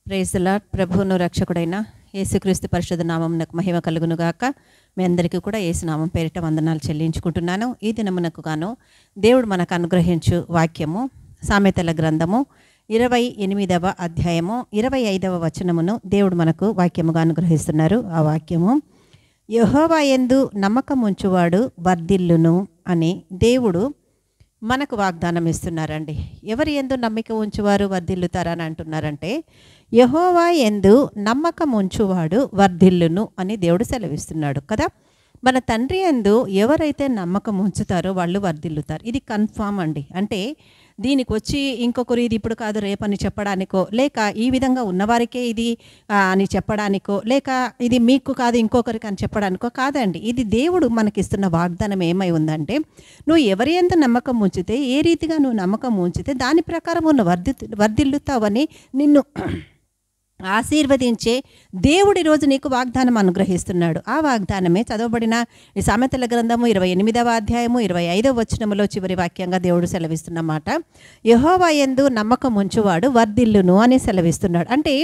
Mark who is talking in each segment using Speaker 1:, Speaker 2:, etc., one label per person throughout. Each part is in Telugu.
Speaker 1: Praise the lord. ప్రభువును రక్షకుడైన యేసుక్రీస్తు పరిశుద్ధ నామమునకు మహిమ కలుగును గాక. మీ అందరికీ కూడా యేసు నామం పేరిట వందనాలు చెల్లించుకుంటున్నాను. ఈ దినమునకు గాను దేవుడు మనకు అనుగ్రహించు వాక్యము సామెతల గ్రంథము 28వ అధ్యాయము 25వ వచనమును దేవుడు మనకు వాక్యముగా అనుగ్రహిస్తున్నారు. ఆ వాక్యము, యెహోవా యందు నమ్మకం ఉంచువాడు వర్ధిల్లును అని దేవుడు మనకు వాగ్దానం ఇస్తున్నారండి. ఎవరి యందు నమ్మిక ఉంచువారు వర్ధిల్లుతారని అంటున్నారంటే, యెహోవా యందు నమ్మకం ఉంచువాడు వర్ధిల్లును అని దేవుడు సెలవిస్తున్నాడు కదా. మన తండ్రి యందు ఎవరైతే నమ్మకం ఉంచుతారో వాళ్ళు వర్ధిల్లుతారు. ఇది కన్ఫామ్ అండి. అంటే దీనికి వచ్చి ఇంకొకరు ఇది ఇప్పుడు కాదు రేపని చెప్పడానికో, లేక ఈ విధంగా ఉన్నవారికే ఇది అని చెప్పడానికో, లేక ఇది మీకు కాదు ఇంకొకరికి అని చెప్పడానికో కాదండి. ఇది దేవుడు మనకిస్తున్న వాగ్దానం ఏమై ఉందంటే, నువ్వు ఎవరి యందు నమ్మకం ఉంచితే, ఏ రీతిగా నువ్వు నమ్మకం ఉంచితే దాని ప్రకారం నువ్వు వర్ధిల్లుతావని నిన్ను ఆశీర్వదించే దేవుడి రోజు నీకు వాగ్దానం అనుగ్రహిస్తున్నాడు. ఆ వాగ్దానమే చదవబడిన ఈ సామెతల గ్రంథము 28వ అధ్యాయము 25వ వచనములో చివరి వాక్యంగా దేవుడు సెలవిస్తున్నమాట. యెహోవా యందు నమ్మకం ఉంచువాడు వర్ధిల్లును అని సెలవిస్తున్నాడు. అంటే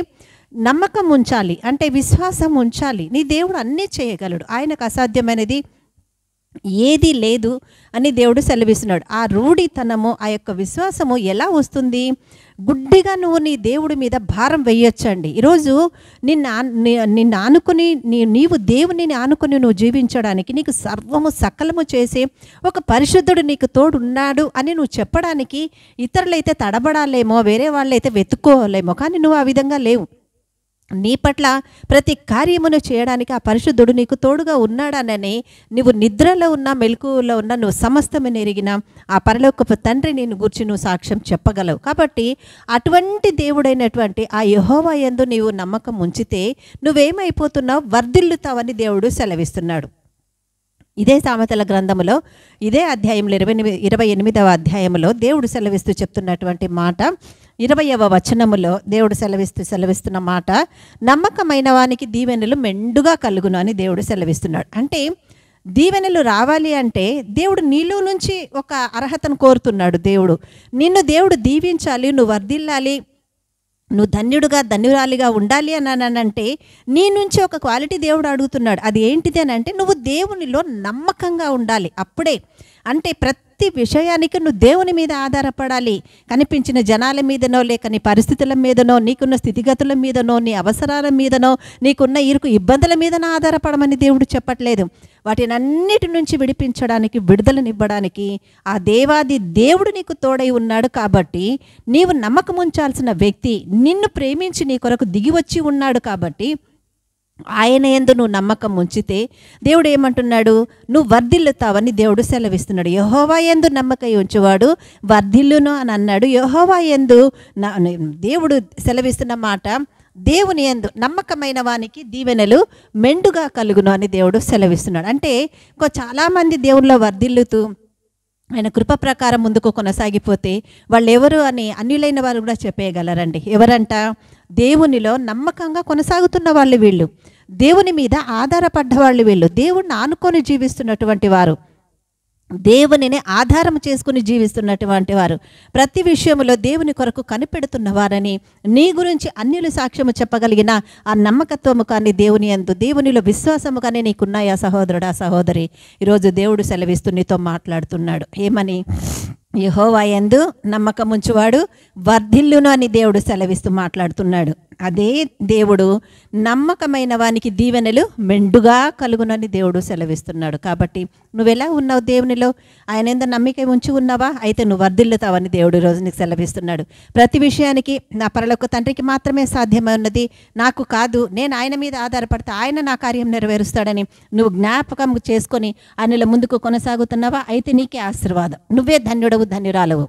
Speaker 1: నమ్మకం ఉంచాలి, అంటే విశ్వాసం ఉంచాలి. నీ దేవుడు అన్నీ చేయగలడు, ఆయనకు అసాధ్యమైనది ఏది లేదు అని దేవుడు సెలవిస్తున్నాడు. ఆ రూఢితనము, ఆ యొక్క విశ్వాసము ఎలా వస్తుంది? నువ్వు నీ దేవుడి మీద భారం వేయొచ్చండి. ఈరోజు నిన్ను ఆనుకుని నీవు దేవునిని ఆనుకుని నువ్వు జీవించడానికి, నీకు సర్వము సకలము చేసే ఒక పరిశుద్ధుడు నీకు తోడున్నాడు అని నువ్వు చెప్పడానికి ఇతరులైతే తడబడాలేమో, వేరే వాళ్ళైతే వెతుక్కోలేమో, కానీ నువ్వు ఆ విధంగా లేవు. నీ పట్ల ప్రతి కార్యమును చేయడానికి ఆ పరిశుద్ధుడు నీకు తోడుగా ఉన్నాడనని నువ్వు నిద్రలో ఉన్న మెలకువలో ఉన్న నువ్వు సమస్తమని ఎరిగిన ఆ పరలోకపు తండ్రి నేను గూర్చి నువ్వు సాక్ష్యం చెప్పగలవు. కాబట్టి అటువంటి దేవుడైనటువంటి ఆ యెహోవా యందు నీవు నమ్మకం ఉంచితే నువ్వేమైపోతున్నావు? వర్ధిల్లుతావని దేవుడు సెలవిస్తున్నాడు. ఇదే సామెతల గ్రంథములో ఇదే అధ్యాయంలో 28వ అధ్యాయంలో దేవుడు సెలవిస్తూ చెప్తున్నటువంటి మాట, 20వ వచనములో దేవుడు సెలవిస్తున్న మాట, నమ్మకమైన వానికి దీవెనలు మెండుగా కలుగును అని దేవుడు సెలవిస్తున్నాడు. అంటే దీవెనలు రావాలి అంటే దేవుడు నీలో నుంచి ఒక అర్హతను కోరుతున్నాడు. దేవుడు దీవించాలి, నువ్వు వర్ధిల్లాలి, నువ్వు ధన్యురాలిగా ఉండాలి అని అంటే నీ నుంచి ఒక క్వాలిటీ దేవుడు అడుగుతున్నాడు. అది ఏంటిది అని అంటే, నువ్వు దేవునిలో నమ్మకంగా ఉండాలి. అప్పుడే అంటే ప్రతి విషయానికి నువ్వు దేవుని మీద ఆధారపడాలి. కనిపించిన జనాల మీదనో, లేక నీ పరిస్థితుల మీదనో, నీకున్న స్థితిగతుల మీదనో, నీ అవసరాల మీదనో, నీకున్న ఇబ్బందుల మీదనో ఆధారపడమని దేవుడు చెప్పట్లేదు. వాటిని అన్నిటి నుంచి విడిపించడానికి, విడుదలనివ్వడానికి ఆ దేవాది దేవుడు నీకు తోడై ఉన్నాడు. కాబట్టి నీవు నమ్మకం ఉంచాల్సిన వ్యక్తి నిన్ను ప్రేమించి నీ కొరకు దిగివచ్చి ఉన్నాడు. కాబట్టి ఆయన యందు నువ్వు నమ్మకం ఉంచితే దేవుడు ఏమంటున్నాడు? నువ్వు వర్ధిల్లుతావని దేవుడు సెలవిస్తున్నాడు. యెహోవా యందు నమ్మకం ఉంచువాడు వర్ధిల్లును అని అన్నాడు. యెహోవా యందు దేవుడు సెలవిస్తున్న మాట, దేవుని యందు నమ్మకమైన వానికి దీవెనలు మెండుగా కలుగును అని దేవుడు సెలవిస్తున్నాడు. అంటే చాలామంది దేవుల్లో వర్ధిల్లుతూ ఆయన కృప ప్రకారం ముందుకు కొనసాగిపోతే వాళ్ళు ఎవరు అని అన్యులైన వారు కూడా చెప్పేయగలరండి. ఎవరంట? దేవునిలో నమ్మకంగా కొనసాగుతున్న వాళ్ళు వీళ్ళు, దేవుని మీద ఆధారపడ్డ వాళ్ళు వీళ్ళు, దేవుణ్ణి ఆనుకొని జీవిస్తున్నటువంటి వారు, దేవునిని ఆధారం చేసుకుని జీవిస్తున్నటువంటి వారు, ప్రతి విషయంలో దేవుని కొరకు కనిపెడుతున్న వారని నీ గురించి అన్యులు సాక్ష్యము చెప్పగలిగిన ఆ నమ్మకత్వము కానీ దేవుని యందు, దేవునిలో విశ్వాసము కానీ నీకున్నాయా సహోదరుడా, సహోదరి? ఈరోజు దేవుడు సెలవిస్తూ నీతో మాట్లాడుతున్నాడు. ఏమని? యెహోవా యందు నమ్మకం ఉంచువాడు వర్ధిల్లును అని దేవుడు సెలవిస్తూ మాట్లాడుతున్నాడు. అదే దేవుడు నమ్మకమైన వానికి దీవెనలు మెండుగా కలుగునని దేవుడు సెలవిస్తున్నాడు. కాబట్టి నువ్వెలా ఉన్నావు దేవునిలో? ఆయన యందు నమ్మిక ఉంచి ఉన్నావా? అయితే నువ్వు వర్ధిల్లుతావని దేవుడు ఈరోజు నీకు సెలవిస్తున్నాడు. ప్రతి విషయానికి నా పరలోక తండ్రికి మాత్రమే సాధ్యమై ఉన్నది, నాకు కాదు. నేను ఆయన మీద ఆధారపడితే ఆయన నా కార్యం నెరవేరుస్తాడని నువ్వు జ్ఞాపకం చేసుకొని ఆయనలో ముందుకు కొనసాగుతున్నావా? అయితే నీకే ఆశీర్వాదం, నువ్వే ధన్యురాలవు.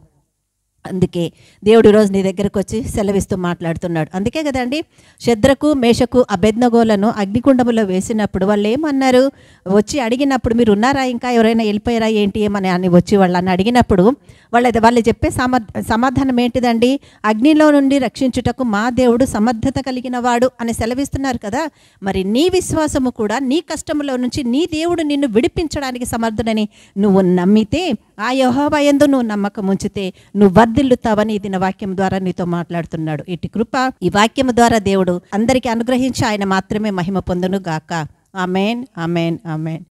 Speaker 1: అందుకే దేవుడు ఈరోజు నీ దగ్గరకు వచ్చి సెలవిస్తూ మాట్లాడుతున్నాడు. అందుకే కదండి శద్రకు, మేషకు, అబేద్నెగోలను అగ్నికుండములో వేసినప్పుడు వాళ్ళు ఏమన్నారు? వచ్చి అడిగినప్పుడు, మీరు ఉన్నారా, ఇంకా ఎవరైనా వెళ్ళిపోయారా ఏంటి అని వచ్చి వాళ్ళని అడిగినప్పుడు వాళ్ళు చెప్పే సమాధానం ఏంటిదండి? అగ్నిలో నుండి రక్షించుటకు మా దేవుడు సమర్థత కలిగిన వాడు అని సెలవిస్తున్నారు కదా. మరి నీ విశ్వాసము కూడా నీ కష్టములో నుంచి నీ దేవుడు నిన్ను విడిపించడానికి సమర్థుడని నువ్వు నమ్మితే, ఆ యెహోవా యందు నువ్వు నమ్మకం ఉంచితే నువ్వు వర్ధిల్లుతావని ఇది నా వాక్యం ద్వారా నీతో మాట్లాడుతున్నాడు. ఇటు కృప ఈ వాక్యం ద్వారా దేవుడు అందరికీ అనుగ్రహించి ఆయన మాత్రమే మహిమ పొందును గాక. ఆమేన్, ఆమేన్, ఆమేన్.